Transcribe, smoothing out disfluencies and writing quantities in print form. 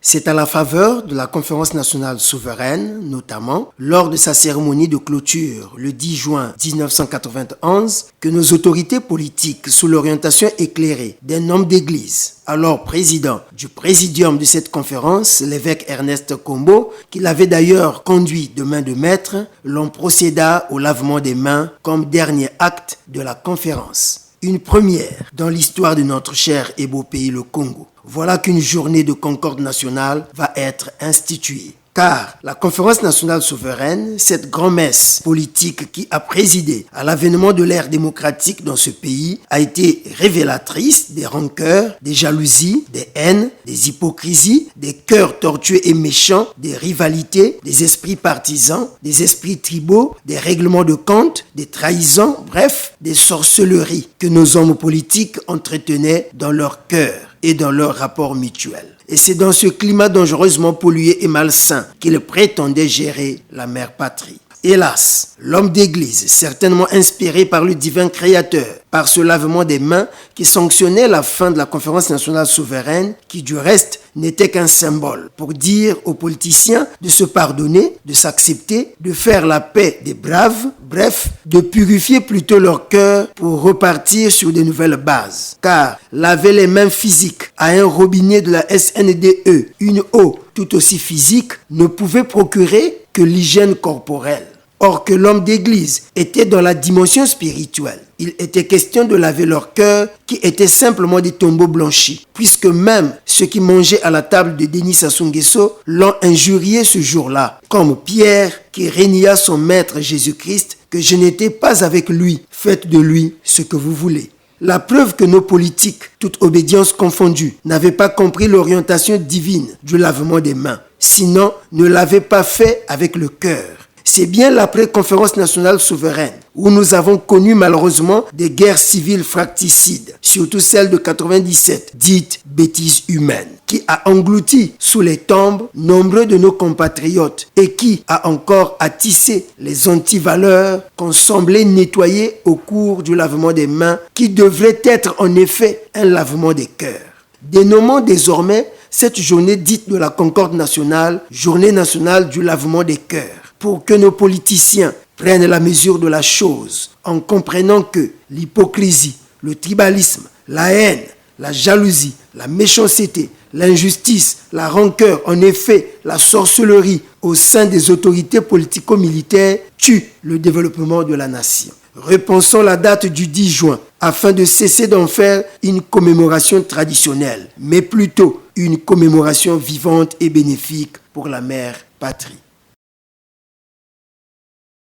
C'est à la faveur de la Conférence nationale souveraine, notamment, lors de sa cérémonie de clôture le 10 juin 1991, que nos autorités politiques, sous l'orientation éclairée d'un homme d'église, alors président du présidium de cette conférence, l'évêque Ernest Kombo, qui l'avait d'ailleurs conduit de main de maître, l'on procéda au lavement des mains comme dernier acte de la conférence. Une première dans l'histoire de notre cher et beau pays, le Congo. Voilà qu'une journée de concorde nationale va être instituée. Car la Conférence nationale souveraine, cette grand-messe politique qui a présidé à l'avènement de l'ère démocratique dans ce pays, a été révélatrice des rancœurs, des jalousies, des haines, des hypocrisies, des cœurs tortueux et méchants, des rivalités, des esprits partisans, des esprits tribaux, des règlements de compte, des trahisons, bref, des sorcelleries que nos hommes politiques entretenaient dans leur cœur et dans leur rapport mutuel. Et c'est dans ce climat dangereusement pollué et malsain qu'il prétendait gérer la mère patrie. Hélas, l'homme d'église, certainement inspiré par le divin créateur, par ce lavement des mains qui sanctionnait la fin de la Conférence nationale souveraine, qui du reste n'était qu'un symbole pour dire aux politiciens de se pardonner, de s'accepter, de faire la paix des braves, bref, de purifier plutôt leur cœur pour repartir sur de nouvelles bases. Car laver les mains physiques à un robinet de la SNDE, une eau tout aussi physique, ne pouvait procurer que l'hygiène corporelle. Or que l'homme d'église était dans la dimension spirituelle. Il était question de laver leur cœur qui étaient simplement des tombeaux blanchis. Puisque même ceux qui mangeaient à la table de Denis Sassou Nguesso l'ont injurié ce jour-là. Comme Pierre qui renia son maître Jésus-Christ que je n'étais pas avec lui. Faites de lui ce que vous voulez. La preuve que nos politiques, toute obédience confondue, n'avaient pas compris l'orientation divine du lavement des mains. Sinon, ne l'avaient pas fait avec le cœur. C'est bien l'après-conférence nationale souveraine où nous avons connu malheureusement des guerres civiles fracticides, surtout celle de 97, dite bêtise humaine, qui a englouti sous les tombes nombreux de nos compatriotes et qui a encore attissé les antivaleurs qu'on semblait nettoyer au cours du lavement des mains qui devrait être en effet un lavement des cœurs. Dénommons désormais cette journée dite de la concorde nationale, journée nationale du lavement des cœurs, pour que nos politiciens prennent la mesure de la chose en comprenant que l'hypocrisie, le tribalisme, la haine, la jalousie, la méchanceté, l'injustice, la rancœur, en effet, la sorcellerie au sein des autorités politico-militaires tuent le développement de la nation. Repensons la date du 10 juin afin de cesser d'en faire une commémoration traditionnelle, mais plutôt une commémoration vivante et bénéfique pour la mère patrie.